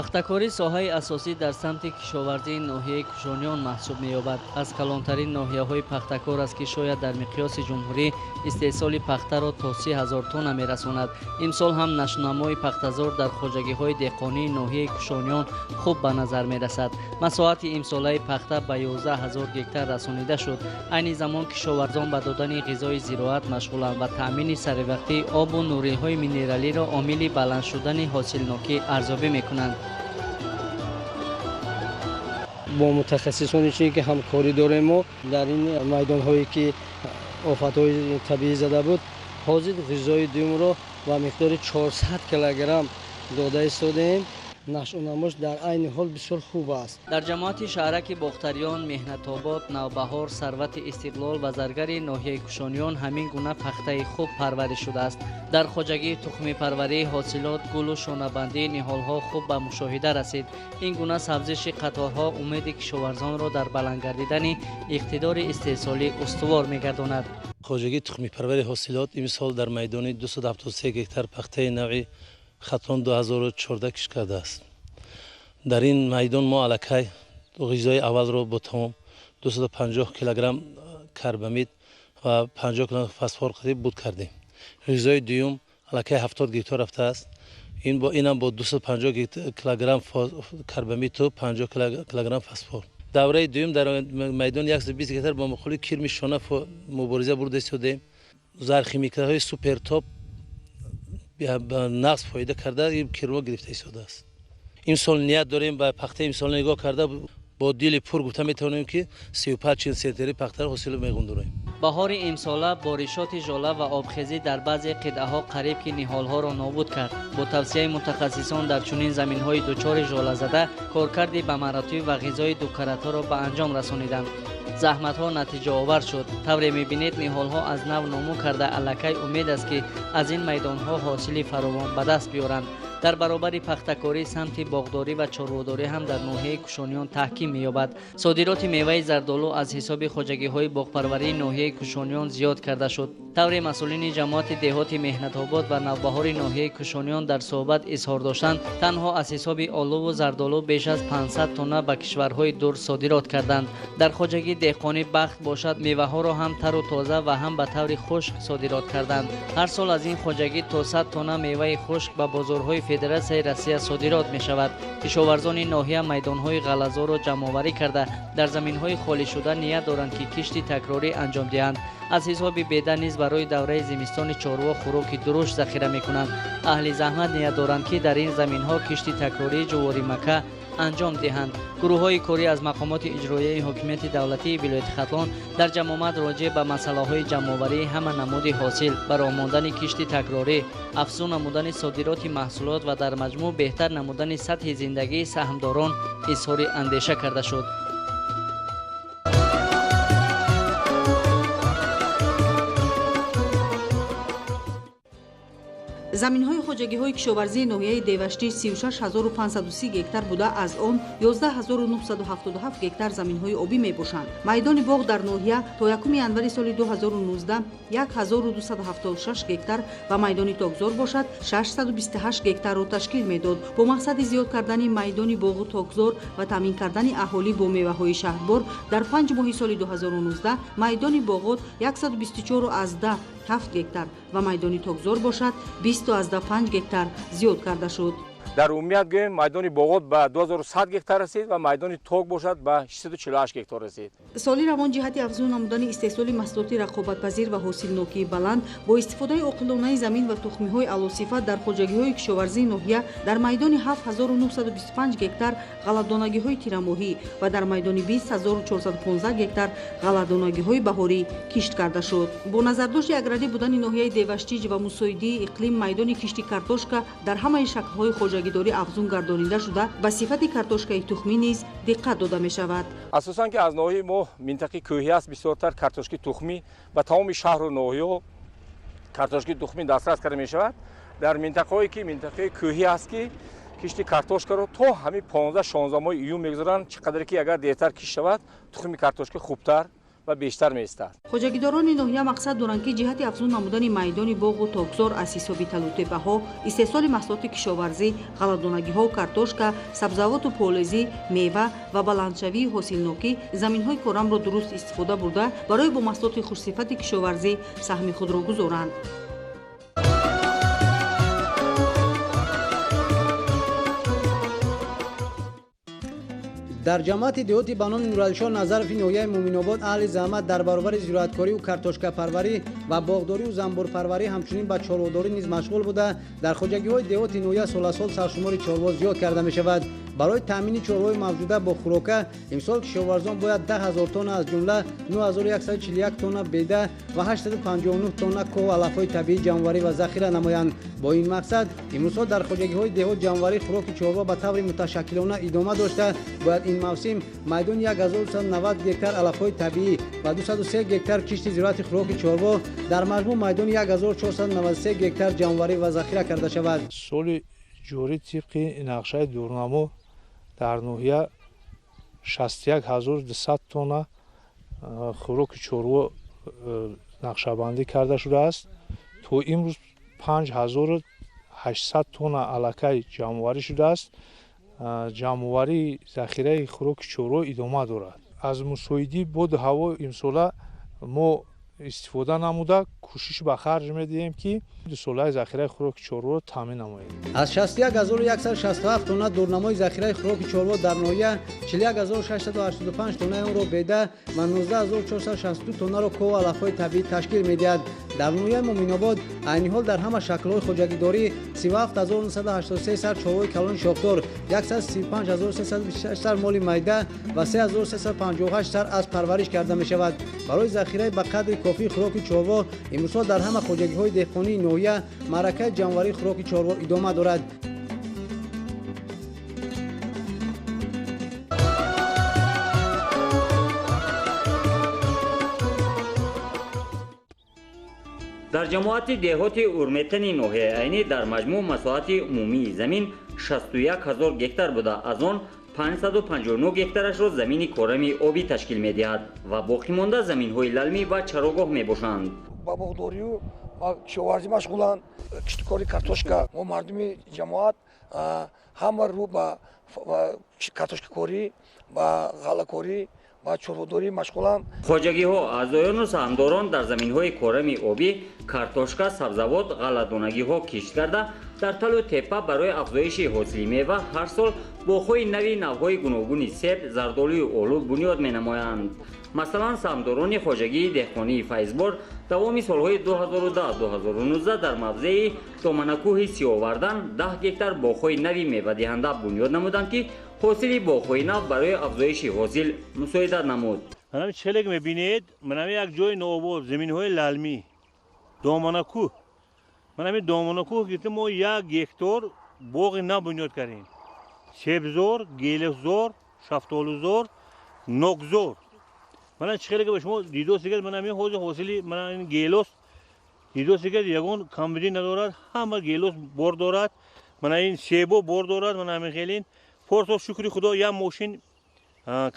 пахтакорӣ соҳаи асосӣ дар самти кишоварзии ноҳияи кушониён маҳсуб меёбад. Аз калонтарин ноҳияҳои пахтакор аст ки шояд дар миқёси ҷумҳурӣ истеҳсоли пахтаро то 30 000 тонна мерасонад. Имсол ҳам нашнамои пахтазор дар хоҷагиҳои деҳқонии ноҳияи кушониён хуб ба назар мерасад. масоати имсолаи пахта ба 11 000 гектар расонида шуд. айни замон кишоварзон ба додани ғизои зироат машғуланд ва таъмини саривақтии обу нуриҳои минералиро омили баланд шудани ҳосилнокӣ арзёбӣ мекунанд. با متخصصانی که همکاری داریم ما در این میدان‌هایی که آفت‌های طبیعی زده بود حاضر غذای دوم را با مقدار 400 کیلوگرم داده ایستادیم. نشو و نماش در عین حال بسیار خوب است. در جماعت شهرک باختریان، مهنت‌آباد، نوبهار، ثروت استقلال و زرگری ناحیه کشانیان همین گونه پخته خوب پرورش شده است. در خواجگی تخمی پروری حاصلات گل و شانه‌بندی نهال‌ها خوب به مشاهده رسید. این گونه سبزش قطارها امید کشاورزان را در بلند گردیدن اقتدار استحصالی استوار می‌گرداند. خواجگی تخمی پروری حاصلات امسال در میدان 273 هکتار پخته نوعی خطران 2014 کش کرده است. در این میدان ما الکی غذای اول را با تمام 250 کیلوگرم کربامید و 50 کیلوگرم فسفر قریب بود کردیم. غذای دوم الکی 70 گیتار رفته است. اینم با 250 کیلوگرم کربامید و 50 کیلوگرم فسفر. دوره دوم در میدان 120 گیتار با مخالی کرم شانه مبارزه برده شدیم. زرخیمیک‌های سوپر تاپ نقص فایده کرده این کرما گرفته شده است. این سال نیت داریم به پخته این سال نگاه کرده با دیل پر گفته میتونیم که 35 سنتری پخته حاصل میگندوریم. بهار امساله بارشات ژاله و آبخیزی در بعضی قطعه‌ها قریب که نهال‌ها را نابود کرد. با توصیه متخصصان در چنین زمین‌های دچار ژاله زده کارکردی به مراتب و غذای دوکرات‌ها را به انجام رسانیدند. زحمت‌ها نتیجه آور شد. طوری می‌بینید نهال‌ها از نو نمو کرده الکی امید است که از این میدان‌ها حاصلی فراوان به دست بیارند. در برابر پختکاری سمت باغداری و چاروداری هم در ناحیه کشانیان تحکیم می‌یابد. صادرات میوه زردآلو از حساب خواجگی‌های باغپروری ناحیه کشانیان زیاد کرده شد. طوری مسئولین جماعت دهات مهنت‌آباد و نوبهار ناحیه کشانیان در صحبت اظهار داشتند تنها از حساب آلو و زردآلو بیش از 500 تن به کشورهای دور صادرات کردند. در خواجگی دهقانی بخت باشد میوه‌ها را هم تر و تازه و هم به طور خشک صادرات کردند. هر سال از این خواجگی تا 100 تن میوه خشک به بازارهای فدراسیون روسیه صادرات می شود. کشاورزان ناحیه میدان‌های غلظا را جمع‌آوری کرده در زمین‌های خالی شده نیت دارند که کشتی تکراری انجام دهند. از حساب بیده نیز برای دوره زمستان چاروا خوراک درشت ذخیره می‌کنند. اهل زحمت نیت دارند که در این زمین‌ها کشتی تکراری جواری مکه انجام دهند. گروه‌های کاری از مقامات اجرایی حکومت دولتی ولایت ختلان در جمع آمد راجع به مسائل جمع‌آوری همه نمود حاصل، برآمدن ماندن کشتی تکراری، افزون نمودن صادرات محصولات و در مجموع بهتر نمودن سطح زندگی سهامداران اظهار اندیشه کرده شد. زمین‌های خواجگی‌های کشاورزی ناحیه دیوشتی 36530 گکتار بوده، از آن 11977 گکتار زمین‌های آبی میباشند. میدان باغ در ناحیه تا 1 ینوری سال 2019 1276 گکتار و میدان تاکزار باشد 628 گکتار را تشکیل میداد. با مقصد زیاد کردن میدان باغ و تاکزار و تامین کردن اهالی با میوه‌های شهربار در 5 ماه سال 2019 میدان باغات 124.7 گکتار و میدان تاکزار باشد 20.5 گکتار زیاد کرده شد. در عمومیت گوییم میدان باغات به 2100 گکتار رسید و میدان تاک باشد به 648 گکتار رسید. سالی روان جهت افزون نمودن استحصال محصولات رقابت‌پذیر و حاصلناکی بلند با استفاده عاقلانه زمین و تخمی‌های اعلی‌صفت در خواجگی‌های کشاورزی ناحیه در میدان 7925 گکتار غله‌دانگی‌های تیرماهی و در میدان 20415 گکتار غله‌دانگی‌های بهاری کشت کرده شد. با نظرداشت اگرادی بودن ناحیه دیوشتی و مساعده اقلیم میدان کشتی کارتوشکا در همه شکل‌های خواجگی‌داری افزون گردانیده شده به صفت کارتوشکای تخمی نیز دقت داده می‌شود. اساساً که از ناحیه ما منطقه کوهی است بسیارتر کارتوشکی تخمی و تمام شهر و ناحیه کارتوشکی تخمی دسترس کرده می‌شود. در منطقه‌ای که منطقه کوهی است که کشتی کارتوشکا رو تا همین 15 16 ماه ایون می‌گذارند، چقدر که اگر دیرتر کشت شود تخم کارتوشک خوبتر و بیشتر می‌ایستد. хоҷагидорони ноҳия мақсад доранд ки ҷиҳати афзун намудани майдони боғу тогзор аз ҳисоби талутебаҳо истеҳсоли маҳсулоти кишоварзӣ, ғалладонагиҳо, картошка, сабзавоту полезӣ, мева ва баландшавии ҳосилнокӣ заминҳои корамро дуруст истифода бурда барои бо маҳсулоти хушсифати кишоварзӣ саҳми худро гузоранд. дар ҷамъияти деҳоти банони нуралишоҳ назарофи ноҳияи муъминобод аҳли заҳмат дар баробари зироаткорию картошкапарварӣ ва боғдорию занбурпарварӣ ҳамчунин ба чорводорӣ низ машғул буда дар хоҷагиҳои деҳоти ноҳия соласол саршумори чорво зиёд карда мешавад. барои таъмини чорвои мавҷуда бо хӯрока имсол кишоварзон бояд 10 000 тонна аз ҷумла 9141 тонна беда ва 859 тонна кӯҳ алафҳои табиӣ ҷамъоварӣ ва захира намоянд. бо ин мақсад имрӯзҳо дар хоҷагиҳои деҳот ҷамъоварии хӯроки чорво ба таври муташаккилона идома дошта бояд ин мавсим майдони 1290 гектар алафҳои табиӣ ва 203 гектар кишти зироати хӯроки чорво дар маҷмӯъ майдони 1493 гектар ҷамъоварӣ ва захира карда шавад. соли ҷорӣ тибқи нақшаи дурнамо дар ноҳия 61200 тонна хӯроки чорво нақшабандӣ карда шудааст. то имрӯз 5800 тонна аллакай ҷамъоварӣ шудааст. ҷамъоварии захираи хӯроки чорво идома дорад. аз мусоидӣ боди ҳаво имсола мо истифода намуда кӯшиш ба харҷ медиҳем ки дусолаи захираи хӯроки чорво таъмин намоем. аз 61167 тонна дурнамои захираи хӯроки чорво дар ноҳия 41685 тоннаи онро беда ва 19462 тоннаро кӯҳ алафҳои табиӣ ташкил медиҳад. дар ноҳияи муъминобод айни ҳол дар ҳама шаклҳои хоҷагидорӣ 37983 сар чорвои калони шохдор, 135326 сар моли майда ва 3358 сар аз парвариш карда мешавад. барои захираи ба қадри кофии хӯроки чорво имрӯзҳо дар ҳама хоҷагиҳои деҳқонии ноҳия маъракаи ҷамъоварии хӯроки чорво идома дорад. дар ҷамоати деҳоти урметани ноҳияи айнӣ дар маҷмӯъ масоҳати умумии замин 61000 гектар буда, аз он 559 гектарашро замини корами обӣ ташкил медиҳад ва боқимонда заминҳои лалмӣ ва чарогоҳ мебошанд. ба боғдорию ва кишоварзӣ машғуланд. киштикори картошка мо мардуми ҷамоат ҳама рӯ ба картошкакорӣ ва ғаллакорӣ ва чорводорӣ машғуланд. хоҷагиҳо, аъзоёну саҳмдорон дар заминҳои корами обӣ картошка, сабзавот, ғалладонагиҳо кишт карда дар талу теппа барои афзоиши ҳосили мева ҳар сол боғҳои нави навъҳои гуногуни себ, зардолию олу бунёд менамоянд. масалан саҳмдорони хоҷагии деҳқонии файзбор давоми солҳои 2010-2019 дар мавзеи доманакӯҳи сиёвардан 10 гектар боғҳои нави мевадиҳанда бунёд намуданд ки ҳосили боғҳои нав барои афзоиши ҳосил мусоидат намуд. манами челек мебинед, манами як ҷои нообод, заминҳои лалмӣ, доманакӯҳ. манами доманакӯҳ гирифта мо 1 гектар боғи нав бунёд кардем. себзор, гелефзор, шафтолузор, нокзор. манам челек ба шумо дидосигед, манами ҳозир ҳосили манами гелос дидосигед ягон камбудӣ надорад, ҳама гелос бор дорад, манами себо бор дорад, манами хелин форсо шукри худо як мошин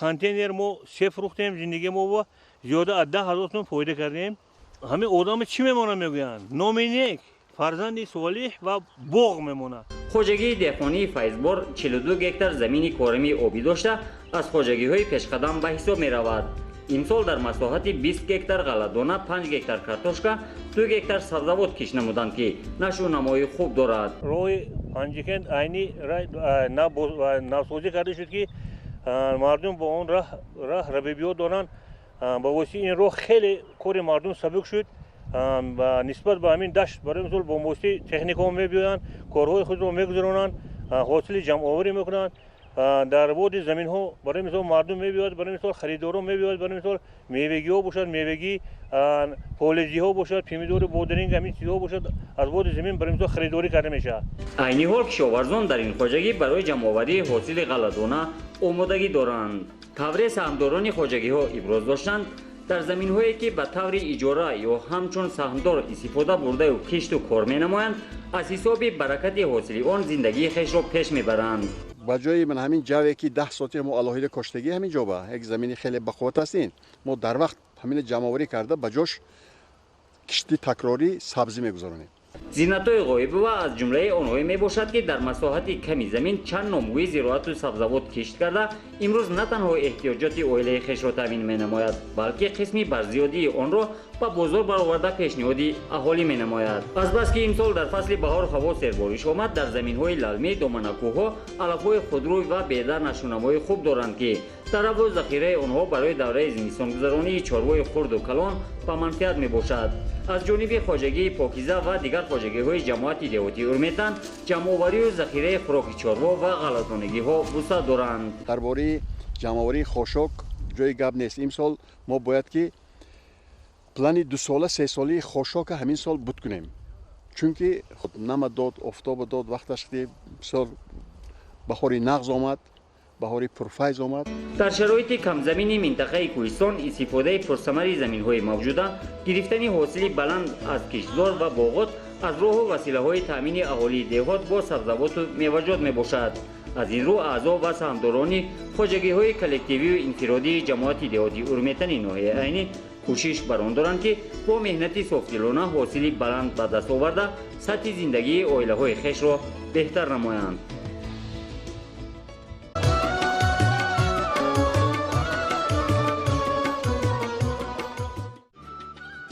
контейнер мо себ фурӯхтем, зиндагии мо ба зиёда аз 10,000 сум фоида кардем. ҳамин одам чӣ мемонад мегӯянд? номинек, фарзанди солиҳ ва боғ мемонад. хоҷагии деҳқонии файзбор 42 гектар замини корами обӣ дошта аз хоҷагиҳои пешқадам ба ҳисоб меравад. имсол дар масоҳати 20 гектар ғалладона, 5 гектар картошка, 2 гектар сабзавот киш намуданд ки нашӯнамои хуб дорад. роҳи анҷикен айни навсозӣ карда шуд ки мардум бо он раҳ равибиёт доранд. ба воситаи ин роҳ хеле кори мардум сабук шуд. нисбат ба ҳамин дашт барои мисол бо воситаи техникаҳо мебиёянд, корҳои худро мегузаронанд, ҳосили ҷамъоварӣ мекунанд. дар води заминҳо барои мисол мардум мебиёяд, барои мисол харидорон мебиёяд, барои мисол мевагиҳо бошад, мевагӣ полезиҳо бошад, помидори бодринг, ҳамин чизҳо бошад, аз води замин барои мисол харидорӣ карда мешавад. айни ҳол кишоварзон дар ин хоҷагӣ барои ҷамъоварии ҳосили ғалладона омодагӣ доранд. тавре саҳмдорони хоҷагиҳо иброз доштанд, дар заминҳое ки ба таври иҷора ё ҳамчун саҳмдор истифода бурдаю кишту кор менамоянд, аз ҳисоби баракати ҳосили он зиндагии хешро пеш мебаранд. ба ҷои ман ҳамин ҷаве ки 10 соти мо алоҳида коштагӣ ҳамин ҷо ба як замини хеле бақувват ҳастин, мо дар вақт ҳамин ҷамъоварӣ карда ба ҷош кишти такрорӣ сабзӣ мегузаронем. зиннатои ғоибова аз ҷумлаи онҳое мебошад ки дар масоҳати ками замин чанд номгӯи зироату сабзавот кишт карда имрӯз на танҳо эҳтиёҷоти оилаи хешро таъмин менамояд, балки қисми барзиёдии онро ба бозор бароварда пешниҳоди аҳолӣ менамояд. азбаски имсол дар фасли баҳор ҳаво сербориш омад, дар заминҳои лалмӣ доманакӯҳҳо алафҳои худрӯй ва бедар нашунамои хуб доранд ки тарабу захираи онҳо барои давраи зимистонгузаронии чорвои хурду калон ба манфиат мебошад. аз ҷониби хоҷагии покиза ва дигар хоҷагиҳои ҷамоати деҳотии урметан ҷамъоварию захираи хӯроки чорво ва ғалатонагиҳо вусъат доранд. дар бораи ҷамъоварии хошок ҷои гап нест. имсол мо бояд ки плани 2 сола 3 солаи хошока ҳамин сол буд кунем, чунки нама дод, офтоба дод, вақташ бисёр баҳори нағз омад, баҳори пурфайз омад. дар шароити камзамини минтақаи кӯҳистон истифодаи пурсамари заминҳои мавҷуда, гирифтани ҳосили баланд аз киштзор ва боғот аз роҳу василаҳои таъмини аҳолии деҳот бо сабзавоту меваҷот мебошад. аз ин рӯ аъзо ва саҳмдорони хоҷагиҳои коллективию инфиродии ҷамоати деҳоти урметани ноҳияи айнӣ кӯшиш бар он доранд ки бо меҳнати софдилона ҳосили баланд ба даст оварда сатҳи зиндагии оилаҳои хешро беҳтар намоянд.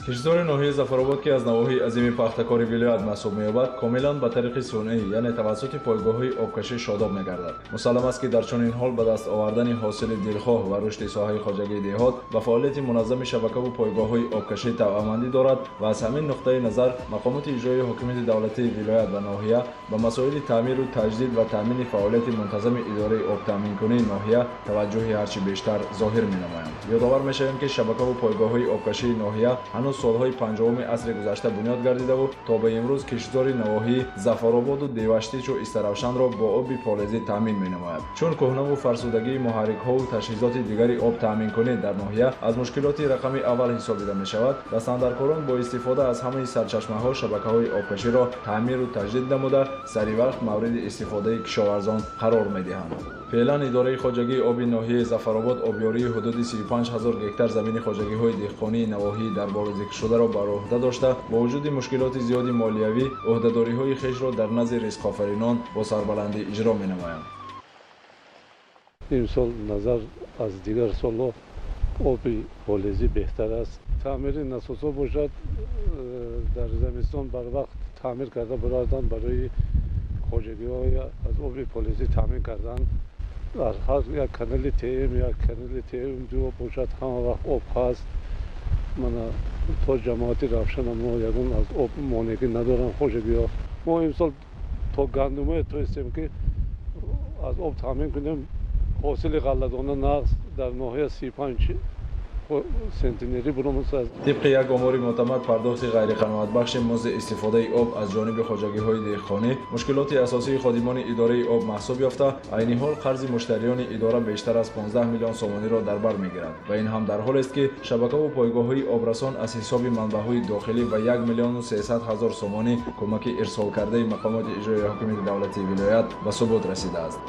киштзори ноҳияи зафаробод ки аз навоҳии азими пахтакори вилоят маҳсуб меёбад, комилан ба тариқи сунъӣ, яъне тавассути пойгоҳҳои обкашӣ шодоб мегардад. мусаллам аст ки дар чунин ҳол ба даст овардани ҳосили дилхоҳ ва рушди соҳаи хоҷагии деҳот ба фаъолияти муназзами шабакаву пойгоҳҳои обкашӣ тавъамандӣ дорад ва аз ҳамин нуқтаи назар мақомоти иҷроии ҳокимияти давлатии вилоят ва ноҳия ба масоили таъмиру таҷдид ва таъмини фаъолияти мунтазами идораи обтаъминкунии ноҳия таваҷҷӯҳи ҳарчи бештар зоҳир менамоянд. ёдовар мешавем ки шабакаву пойгоҳҳои обкашии ноҳия ҳанӯз солҳои 50-уми асри гузашта бунёд гардидаву то ба имрӯз киштзори навоҳии зафарободу деваштичу истаравшанро бо оби полезӣ таъмин менамояд. чун кӯҳнаву фарсудагии муҳаррикҳову тажҳизоти дигари обтаъминкунӣ дар ноҳия аз мушкилоти рақами аввал ҳисобида мешавад, дастандаркорон бо истифода аз ҳамаи сарчашмаҳо шабакаҳои обкаширо таъмиру таҷдид намуда саривақт мавриди истифодаи кишоварзон қарор медиҳанд. феълан идораи хоҷагии оби ноҳияи зафаробод обёрии ҳудуди 35 000 гектар замини хоҷагиҳои деҳқонии навоҳии дар боло зикршударо бар оҳда дошта, бо вуҷуди мушкилоти зиёди молиявӣ ӯҳдадориҳои хешро дар назди ризқофаринон бо сарбаландӣ иҷро менамоянд. имсол назар аз дигар солҳо оби полезӣ беҳтар аст. таъмири насосҳо бошад, дар зимистон барвақт таъмир карда бароядан барои хоҷагиҳо аз оби полезӣ таъмин кардан. дар ҳар як канали тм 2 бошад, ҳама вақт об ҳаст. мана то ҷамоати равшана мо ягон аз об монегӣ надоранд хоҷагиҳо. мо имсол то гандумое тоистем ки аз об таъмин кунем, ҳосили ғалладона нағз дар ноҳия 35 сентинери буромусад. тибқи як омори мӯътамад, пардохти ғайриқаноатбахши музди истифодаи об аз ҷониби хоҷагиҳои деҳқонӣ мушкилоти асосии ходимони идораи об маҳсуб ёфта, айни ҳол қарзи муштариёни идора бештар аз 15 миллион сомониро дар бар мегирад ва ин ҳам дар ҳолест ки шабакаву пойгоҳҳои обрасон аз ҳисоби манбаъҳои дохилӣ ба 1 миллион 300 000 сомонӣ кӯмаки ирсолкардаи мақомоти иҷроии ҳокимияти давлатии вилоят ба субут расидааст.